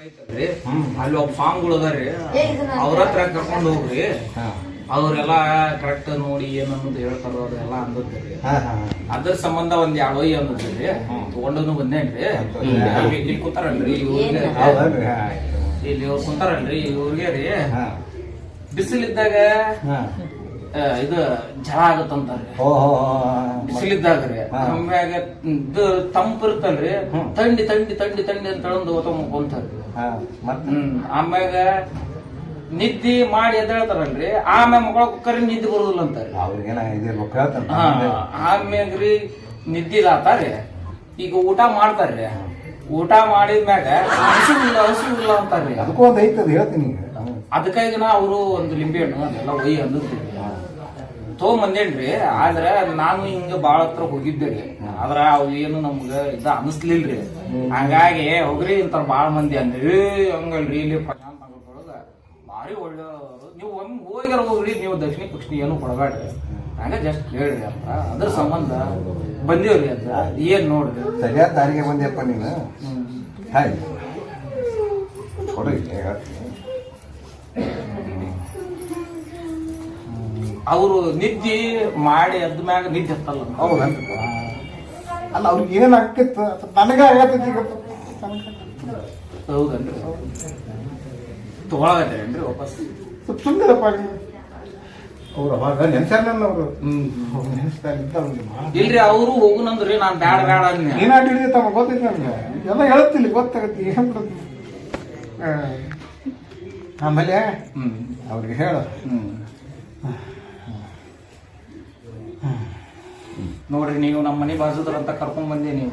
ಐತಲ್ರಿ ಅಲ್ಲಿ ಒಬ್ಬ ಸ್ವಾಮಿಗಳು ಅದಾರಿ ಅವ್ರ ಹತ್ರ ಕರ್ಕೊಂಡು ಹೋಗ್ರಿ. ಅವ್ರೆಲ್ಲಾ ಕರೆಕ್ಟ್ ನೋಡಿ ಏನನ್ನೋದು ಹೇಳ್ತಾರ ಅವ್ರೆಲ್ಲಾ ಅಂದದ್ರಿ. ಅದ್ರ ಸಂಬಂಧ ಒಂದ್ 2 ಒಯ್ಯಿ ಅಂದದ್ರಿ. ತಗೊಂಡನು ಬಂದೇನ್ರಿ. ಇಲ್ಲಿ ಕೂತಾರಲ್ರಿ ಇವ್ರಿಗೆ, ಇಲ್ಲಿ ಅವ್ರು ಕುಂತಾರಲ್ರಿ ಇವ್ರಿಗೆ ರೀ ಬಿಸಿಲಿದ್ದಾಗ ಇದು ಜಳ ಆಗತ್ತಂತಾರ್ರಿ. ಬಿಸಿಲಿದ್ದಾಗ್ರಿ ಆಮ್ಯಾಗ ಇದು ತಂಪು ಇರ್ತಲ್ರಿ, ತಂಡಿ ತಂಡಿ ತಂಡಿ ತಂಡಿ ಅಂತ ಹೇಳೊಂದು ಓತ ಮುಕೊಂತಾರ್ರಿ. ಆಮ್ಯಾಗ ನಿದ್ದಿ ಮಾಡಿ ಎದ್ದೇಳ್ತಾರಲ್ರಿ, ಆಮ್ಯಾಗ ಮಕ್ಕಳ ನಿದ್ದೆ ಬರುದಿಲ್ಲ ಅಂತಾರ್ರಿ. ಆಮ್ಯಾಗ್ರಿ ನಿದ್ದಿದಾತಾರಿ. ಈಗ ಊಟ ಮಾಡ್ತಾರ್ರಿ, ಊಟ ಮಾಡಿದ್ಮ್ಯಾಗ ಹಸಿವಿಲ್ಲ ಅಂತಾರ್ರಿ. ಅದಕ್ಕೂ ಒಂದ್ ಐತದ ಹೇಳ್ತೀನಿ. ಅದಕ್ಕಾಗಿ ಅವರು ಒಂದು ಲಿಂಬೆ ಹಣ್ಣು ಅದೆಲ್ಲ ಒಯ್ಯಿ ಅಂದ್ರಿ ತಗೊಂಬಂದೇನ್ರಿ. ಆದ್ರ ನಾನು ಹಿಂಗ ಬಾಳ ಹತ್ರ ಹೋಗಿದ್ದೇರಿ. ಆದ್ರ ಅವ್ ಏನು ನಮ್ಗ ಇದ ಅನಿಸ್ಲಿಲ್ರಿ. ಹಂಗಾಗಿ ಹೋಗ್ರಿ ಇಂತ ಬಾಳ ಮಂದಿ ಅಂದ್ರಿ. ಹಂಗಲ್ರಿ ಇಲ್ಲಿ ಪ್ರಶಾಂತ್ ನಗರದೊಳಗ ಭಾರಿ ಒಳ್ಳೆಯವರು. ನೀವು ಒಮ್ಮೆ ಹೋಗ್ಯಾರ ಹೋಗ್ರಿ, ನೀವು ದಕ್ಷಿಣ ಪಕ್ಷಿಣಿ ಏನು ಕೊಡಬೇಡ್ರಿ, ಹಂಗ ಜಸ್ಟ್ ಹೇಳ್ರಿ ಅಂತ. ಅದ್ರ ಸಂಬಂಧ ಬಂದೇವ್ರಿ. ಅದ ಏನ್ ನೋಡ್ರಿ ಸರಿಯಾದ ದಾರಿಗೆ ಬಂದ್ಯಪ್ಪ ನೀನು. ಹಾಯ್ ಕೊಡ್ರಿ ಅವರು ನಿದ್ದಿ ಮಾಡಿ ಅದ್ ಮ್ಯಾಗ ನಿದ್ದೆ ಹತ್ತಲ್ಲ. ಹೌದಂತ ಅಲ್ಲ, ಅವ್ರಿಗೆ ಏನ್ ಆಕೈತ ನನಗ ಆಗತೈತಿ. ಹೌದನ್ರಿ, ತಗೊಳಗತ್ತೇನ್ರಿ ವಾಪಸ್? ಸುಂದರಪ್ಪ ಅವ್ರು ಅವಾಗ ನೆನ್ಸಾರ ಅವರು ನೆನ್ಸ್ತಾ ಇಲ್ರಿ. ಅವರು ಹೋಗುನಂದ್ರಿ, ನಾನ್ ಬ್ಯಾಡ ಬ್ಯಾಡ ಅಂದ್ನಿ. ಏನಾಟ ಹಿಡಿದೈತಮ್ಮ ಗೊತ್ತೈತಿ ನಮ್ಗೆ, ಎಲ್ಲ ಹೇಳತ್ತಿಲ್ಲ ಗೊತ್ತಾಗತ್ತಿ. ಏನ್ ಬಿಡತ್ತಿ ಆಮೇಲೆ ಅವ್ರಿಗೆ ಹೇಳ ನೋಡ್ರಿ, ನೀವು ನಮ್ಮ ಮನೆ ಬಾಜುದ್ರ ಅಂತ ಕರ್ಕೊಂಡ್ ಬಂದಿ. ನೀವು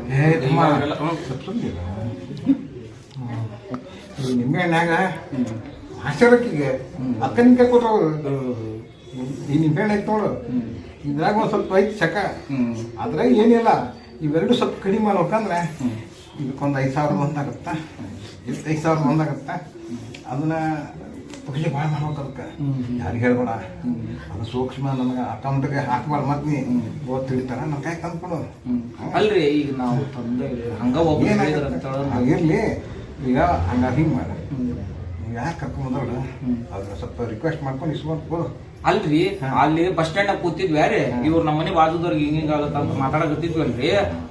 ನಿಂಬೆ ಹಣ್ಣಾಗ ಆಶ್ಚರ್ಯಕ್ಕೆ ಅಕ್ಕನಿಗೆ ಕೊಟ್ಟವ್ರು. ಈ ನಿಂಬೆ ಹಣ್ಣು ಐತೆ ನೋಡು, ಇದ್ರಾಗ ಒಂದ್ ಸ್ವಲ್ಪ ಐತಿ ಚಕ. ಅದ್ರಾಗ ಏನಿಲ್ಲ, ಇವೆರಡು ಸ್ವಲ್ಪ ಕಡಿಮೆ ಮಾಡ್ಬೇಕಂದ್ರೆ ಇದಕ್ಕೊಂದು 5,000 ಒಂದಾಗತ್ತ, ಇದಕ್ಕೆ 5,000 ಒಂದಾಗತ್ತ. ಅದನ್ನ ಪಕ್ಷಿ ಭಾಳ ಮಾಡ್ಬೇಕು. ಅದಕ್ಕೆ ಯಾರಿಗೆ ಹೇಳ್ಬೇಡ, ಅದು ಸೂಕ್ಷ್ಮ ನನಗೆ ಅಕೌಂಟ್ಗೆ ಹಾಕ್ಬಾರ್ದು. ಮತ್ತೆ ನೀ ಓದ್ ತಿಳಿತಾರ ನನ್ನ ಕೈ ತಂದ್ಕೊಡು. ಅಲ್ರಿ, ಈಗ ನಾವು ತಂದೆ ಹಂಗ ಇರ್ಲಿ. ಈಗ ಹಂಗ ಹಿಂಗೆ ಮಾಡ, ನೀವು ಯಾಕೆ ಕರ್ಕೊಂಡ್ಬಂದವ್ರು ಅದ್ರ ಸ್ವಲ್ಪ ರಿಕ್ವೆಸ್ಟ್ ಮಾಡ್ಕೊಂಡು ಇಸ್ಕೊಂಡು. ಅಲ್ರಿ, ಅಲ್ಲಿ ಬಸ್ ಸ್ಟ್ಯಾಂಡ್ ಕೂತಿದ್ವಿ ಯಾರೇ, ಇವ್ರು ನಮ್ಮ ಮನೆ ಬಾಜುದವ್ರಿಗೆ ಹಿಂಗ ಆಗತ್ತ ಅಂತ ಮಾತಾಡಕತ್ತಿದ್ವಲ್ರಿ.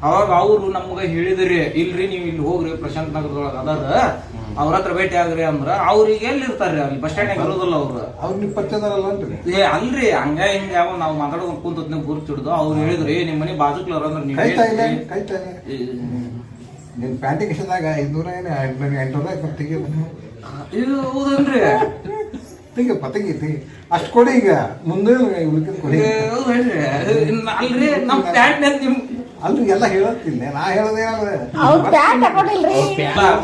ಅವಾಗ ಅವ್ರು ನಮ್ಗ ಹೇಳಿದ್ರಿ, ಇಲ್ರಿ ನೀವ್ ಇಲ್ಲಿ ಹೋಗ್ರಿ ಪ್ರಶಾಂತ್ ನಗರದೊಳಗ ಅದಾರ, ಅವ್ರ ಹತ್ರ ಭೇಟಿ ಆಗ್ರಿ ಅಂದ್ರ. ಅವ್ರಿಗೆ ಎಲ್ಲಿ ಇರ್ತಾರ್ರಿ ಅಲ್ಲಿ ಬಸ್ ಸ್ಟ್ಯಾಂಡ್ ಇರೋದಿಲ್ಲ. ಅವ್ರು ನೀವು ಪರಿಚಯದಾರಲ್ಲ ಅಂತ್ರಿ. ಅಲ್ರಿ, ಹಂಗ ಹಿಂಗ ಯಾವ ನಾವ್ ಮಾತಾಡೋದ್ ಕುಂತ ಗುರುತು ಹಿಡಿದು ಅವ್ರು ಹೇಳಿದ್ರಿ ನಿಮ್ ಮನೆ ಬಾಜುಕ್ಲವ್ರ ಅಂದ್ರ ನೀವು ನಿನ್ ಪ್ಯಾಂಟಿಗೆ ಇಷ್ಟದಾಗ 500 800 ತೆಗಿಯೋದು. ಹೌದನ್ರಿ, ತೆಗಿಯಪ್ಪ ತೆಗಿ ಅಷ್ಟು ಕೊಡಿ. ಈಗ ಮುಂದೆ ಉಳ್ಕಿದ್ ಕೊಡಿ. ಅಲ್ರಿ, ನಮ್ ಪ್ಯಾಂಟ್ ನಿಮ್ ಅಲ್ರಿ ಎಲ್ಲ ಹೇಳತ್ತಿಲ್ಲ, ನಾ ಹೇಳೋದೇ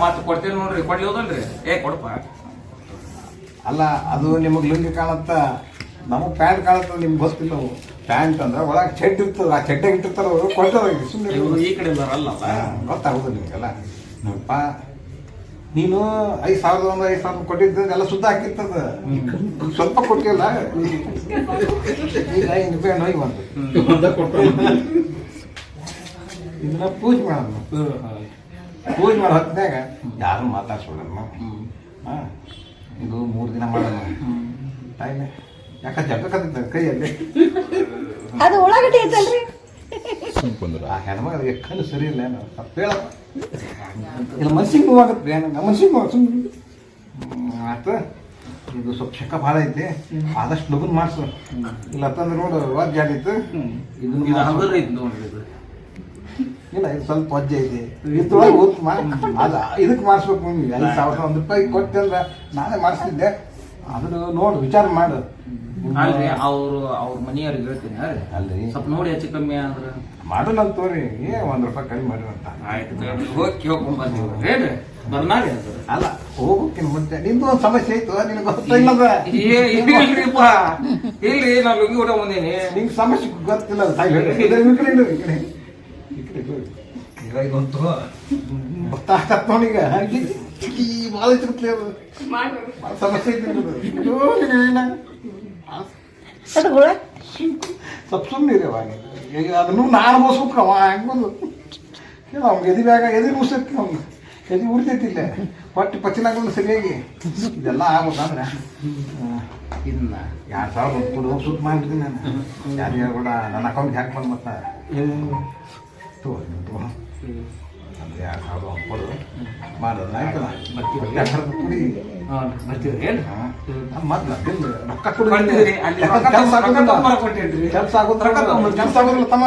ಮತ್ ಕೊಡ್ತೇನೆ ನೋಡ್ರಿ. ಕೊಡ್ಲಿ ಹೋದಲ್ರಿ, ಕೊಡಪ್ಪ. ಅಲ್ಲ, ಅದು ನಿಮಗ್ ಲುಂಗಿ ಕಾಣತ್ತ, ನಮಗ್ ಪ್ಯಾಂಟ್ ಕಾಣತ್ತ. ನಿಮ್ಗೆ ಗೊತ್ತಿಲ್ಲ, ಪ್ಯಾಂಟ್ ಅಂದ್ರೆ ಒಳಗೆ ಚೆಡ್ ಇರ್ತದ, ಆ ಚೆಡ್ಡಾಗ ಇಟ್ಟಿರ್ತಾರ ಅವರು. ಕೊಟ್ಟದ ಸುಮ್ಮನೆ ಈ ಕಡೆ ಬರಲ್ಲ, ಗೊತ್ತಾಗುದಿಲ್ಲ ನಿಮ್ಗೆಲ್ಲ. ನೋಡಪ್ಪ, ನೀನು 5,000 5,000 ಕೊಟ್ಟಿದ್ದ ಎಲ್ಲ ಸುದ್ದ ಹಾಕಿರ್ತದ, ಸ್ವಲ್ಪ ಕೊಟ್ಟಿಲ್ಲ. ಈಗ ನಿಂಬೆ ಹಣ್ಣು ಹೋಗಿ ಬಂತು, ಇದನ್ನ ಪೂಜೆ ಮಾಡೋಣ. ಪೂಜೆ ಮಾಡೋ ಹೊತ್ತಿನಾಗ ಯಾರು ಮಾತಾಡ್ಸೋಣ. ಇದು 3 ದಿನ ಮಾಡೋಣ. ಟೈಮ್ ಯಾಕ ಜಗಕತ್ತ ಕೈಯಲ್ಲಿ ಅದು ಉಳ್ಳಾಗಡ್ಡಿ ಐತಲ್ರಿ. ಆ ಹೆಣ್ಮಗಳಿಗೆ ಕಣ್ಣು ಸರಿ ಇಲ್ಲ, ಏನೋ ಸ್ವಲ್ಪ ಹೇಳಪ್ಪ. ಇಲ್ಲ ಮನ್ಸಿಗೆ ನೋವಾಗತ್ತೆ, ಮನ್ಸಿಗೆ ನೋವು ಆತ. ಇದು ಸ್ವಲ್ಪ ಶಕ ಭಾಳ ಐತಿ, ಆದಷ್ಟು ಲಗುನ್ ಮಾಡ್ಸು. ಇಲ್ಲ ಅಂತಂದ್ರೆ ನೋಡು ವಜ್ಜೆ ಆಗಿತ್ತು. ಇದನ್ನ ಇಲ್ಲ, ಇದು ಸ್ವಲ್ಪ ವಜ್ಜೆ ಐತಿ. ಇದ್ರೊಳಗೆ ಅದ ಇದಕ್ಕೆ ಮಾಡಿಸ್ಬೇಕು. ನಿಮ್ಗೆ 5,000 1 ರೂಪಾಯಿ ಕೊಟ್ಟೆ ಅಂದ್ರೆ ನಾನೇ ಮಾಡಿಸ್ತಿದ್ದೆ. ಅದನ್ನು ನೋಡು, ವಿಚಾರ ಮಾಡು. ಅಲ್ರಿ, ಅವ್ರ ಮನೆಯವ್ರಿಗೆ ಹೇಳ್ತೀನಿ ಅಲ್ರಿ, ಸ್ವಲ್ಪ ನೋಡಿ ಹೆಚ್ಚು ಕಮ್ಮಿ ಆದ್ರ ಮಾಡೋಣ ಅಂತ ತೋರಿ. 1 ರೂಪಾಯಿ ಕಡಿಮೆ ಮಾಡಿ ಅಂತ. ಆಯ್ತು, ಹೋಗಿ ಕೇಳ್ಕೊಂಡ್ ಬರ್ತೀವಿ. ಬರ್ನಾರಿ ಅಲ್ಲ, ಹೋಗೋಕಿನ ಮುಂಚೆ ನಿಂದು ಒಂದು ಸಮಸ್ಯೆ ಐತು, ನಿನಗೆ ಗೊತ್ತಿಲ್ಲದ. ಇಲ್ರಿಪ್ಪ, ಇಲ್ರಿ, ನಾವ್ ಲುಂಗಿ ಊಟ ಬಂದೇನಿ. ನಿಂಗೆ ಸಮಸ್ಯೆ ಗೊತ್ತಿಲ್ಲ. ಇದೊಂದು ಗೊತ್ತಾಗತ್ತ ನೋಡೀಗ. ಭಾಳ ಐತಿರ್ತಿ, ಅದು ಭಾಳ ಸಮಸ್ಯೆ ಐತಿ. ಸ್ವಲ್ಪ ಸುಮ್ಮನೆ ಈಗ ಅದನ್ನು ನಾನು ಬೋಸ್ಬೇಕು. ಅವ ಹೆಂಗ್ ಬಂದು ಹೇಳ, ಅವ್ಗೆ ಎದಿ ಬ್ಯಾಗ ಎದಿ ಮುಗಿಸಕ್ಕೆ ಅವ್ನು ಎಲ್ಲಿ ಉಳಿತೈತಿ ಇಲ್ಲ ಹೊಟ್ಟೆ ಪಚನಾಗಲ್ಲ ಸರಿಯಾಗಿ ಇದೆಲ್ಲ ಆಗ್ಬೇಕಂದ್ರೆ ಇದನ್ನ 2,000 ಕೊಡು ಸುತ್ತ ಮಾಡಿಬಿಡ್ತೀನಿ ನಾನು ಯಾರು ಹೇಳ್ಬೇಡ ನನ್ನ ಅಕೌಂಟ್ ಹ್ಯಾಕ್ ಮಾಡಿ ಮತ್ತೆ ಅಂದ್ರೆ 2,000 ಕೊಡು ಮಾಡೋದು ಆಯ್ತಲ್ಲ ಬರ್ತೀವಿ. 2,000 ಕೊಡಿ ಬರ್ತೀವಿ ಏನು ಮೊದ್ಲು ರೊಕ್ಕ ಕೊಡಿ ಬರ್ತೀವಿ. ಅಲ್ಲಿ ಕೆಲಸ ರೊಕ್ಕ ಆಗೋದಿಲ್ಲ ತೊಗೊಂಬರಕ್ ಕೊಟ್ಟೇನ್ರಿ. ಕೆಲಸ ರೊಕ್ಕ ತೊಗೊಂಬರ್ತೀನಿ. ಕೆಲಸ ಆಗೋದಿಲ್ಲ ತಮ್ಮ